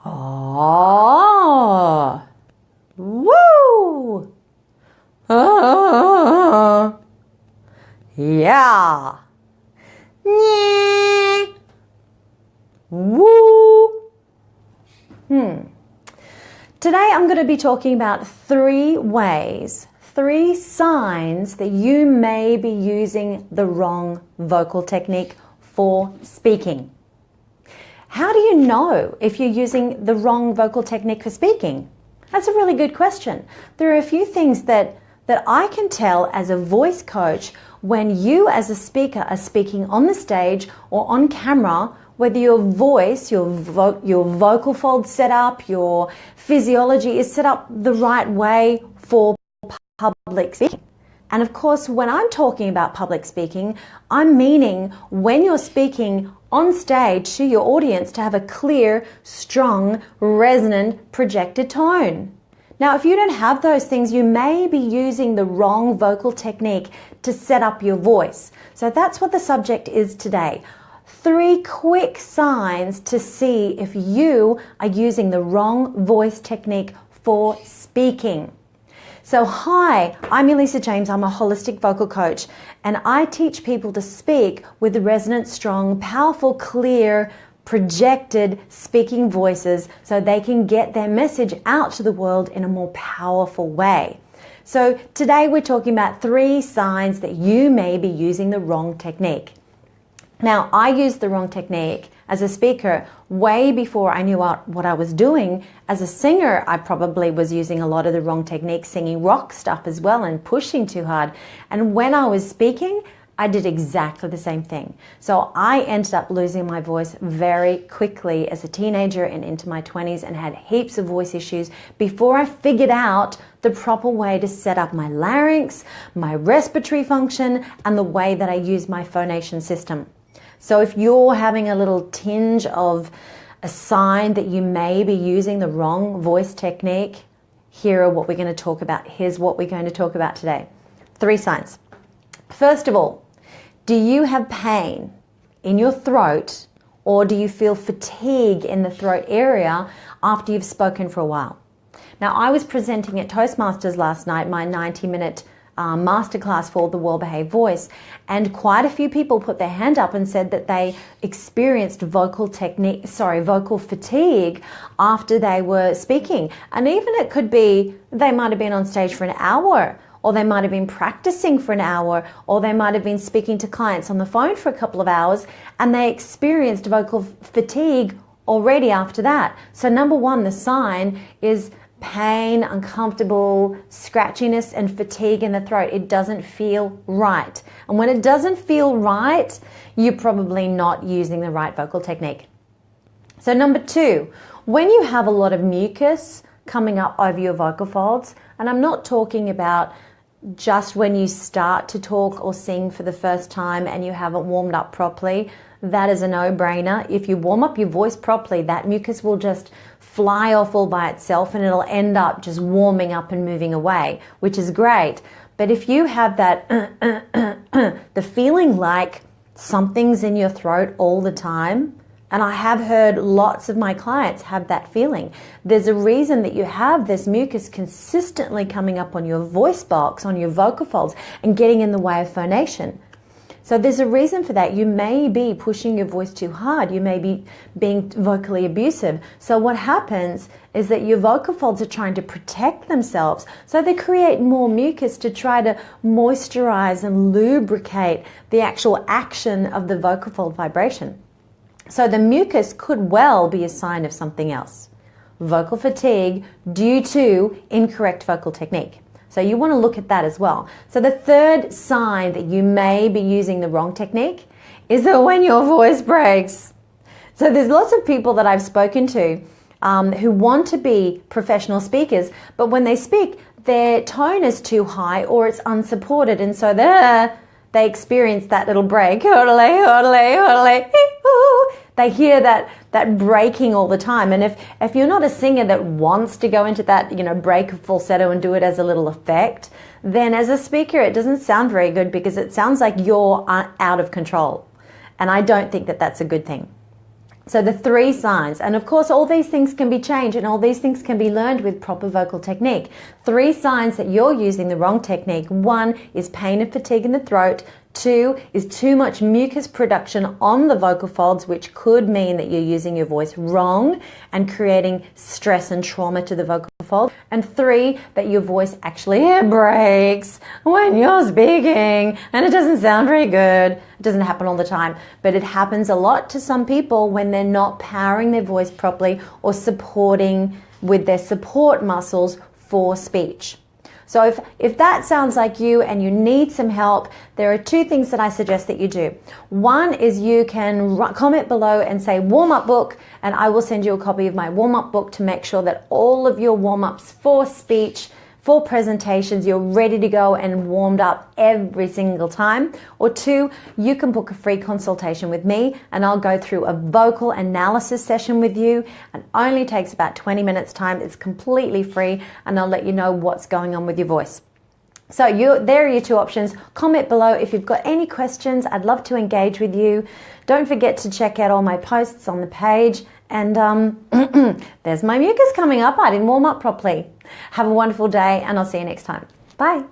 Ah. Woo. Ah. Yeah. Nyeh. Woo. Today I'm going to be talking about 3 signs that you may be using the wrong vocal technique for speaking. How do you know if you're using the wrong vocal technique for speaking? That's a really good question. There are a few things that I can tell as a voice coach when you as a speaker are speaking on the stage or on camera, whether your voice, your vocal fold set up, your physiology is set up the right way for public speaking. And of course, when I'm talking about public speaking, I'm meaning when you're speaking on stage to your audience to have a clear, strong, resonant, projected tone. Now, if you don't have those things, you may be using the wrong vocal technique to set up your voice. So that's what the subject is today. 3 quick signs to see if you are using the wrong voice technique for speaking. So hi, I'm Elisa James. I'm a holistic vocal coach, and I teach people to speak with resonant, strong, powerful, clear, projected speaking voices so they can get their message out to the world in a more powerful way. So today we're talking about 3 signs that you may be using the wrong technique. Now, I used the wrong technique as a speaker way before I knew what I was doing. As a singer, I probably was using a lot of the wrong techniques, singing rock stuff as well and pushing too hard. And when I was speaking, I did exactly the same thing. So I ended up losing my voice very quickly as a teenager and into my 20s and had heaps of voice issues before I figured out the proper way to set up my larynx, my respiratory function, and the way that I use my phonation system. So if you're having a little tinge of a sign that you may be using the wrong voice technique, here's what we're going to talk about today. 3 signs. First of all, do you have pain in your throat, or do you feel fatigue in the throat area after you've spoken for a while? Now, I was presenting at Toastmasters last night, my 90-minute masterclass for the well-behaved voice, and quite a few people put their hand up and said that they experienced vocal fatigue after they were speaking. And even it could be they might have been on stage for an hour, or they might have been practicing for an hour, or they might have been speaking to clients on the phone for a couple of hours, and they experienced vocal fatigue already after that. So number 1, the sign is pain, uncomfortable, scratchiness, and fatigue in the throat. It doesn't feel right. And when it doesn't feel right, you're probably not using the right vocal technique. So number 2, when you have a lot of mucus coming up over your vocal folds, and I'm not talking about just when you start to talk or sing for the first time and you haven't warmed up properly, that is a no-brainer. If you warm up your voice properly, that mucus will just fly off all by itself and it'll end up just warming up and moving away, which is great. But if you have that the feeling like something's in your throat all the time, and I have heard lots of my clients have that feeling, there's a reason that you have this mucus consistently coming up on your voice box, on your vocal folds, and getting in the way of phonation. So there's a reason for that. You may be pushing your voice too hard. You may be being vocally abusive. So what happens is that your vocal folds are trying to protect themselves. So they create more mucus to try to moisturize and lubricate the actual action of the vocal fold vibration. So the mucus could well be a sign of something else. Vocal fatigue due to incorrect vocal technique. So you want to look at that as well. So the 3rd sign that you may be using the wrong technique is that when your voice breaks. So there's lots of people that I've spoken to who want to be professional speakers, but when they speak, their tone is too high or it's unsupported, and so they experience that little break. They hear that breaking all the time. And if you're not a singer that wants to go into that, break of falsetto and do it as a little effect, then as a speaker, it doesn't sound very good because it sounds like you're out of control. And I don't think that that's a good thing. So the 3 signs, and of course all these things can be changed and all these things can be learned with proper vocal technique. 3 signs that you're using the wrong technique. 1 is pain and fatigue in the throat. 2 is too much mucus production on the vocal folds, which could mean that you're using your voice wrong and creating stress and trauma to the vocal fold. And 3, that your voice actually breaks when you're speaking and it doesn't sound very good. It doesn't happen all the time, but it happens a lot to some people when they're not powering their voice properly or supporting with their support muscles for speech. So if that sounds like you and you need some help, there are 2 things that I suggest that you do. 1 is you can comment below and say warm-up book, and I will send you a copy of my warm-up book to make sure that all of your warm-ups for speech, for presentations, you're ready to go and warmed up every single time. Or 2, you can book a free consultation with me and I'll go through a vocal analysis session with you. It only takes about 20 minutes time. It's completely free and I'll let you know what's going on with your voice. So there are your 2 options. Comment below if you've got any questions. I'd love to engage with you. Don't forget to check out all my posts on the page. And there's my mucus coming up. I didn't warm up properly. Have a wonderful day and I'll see you next time. Bye.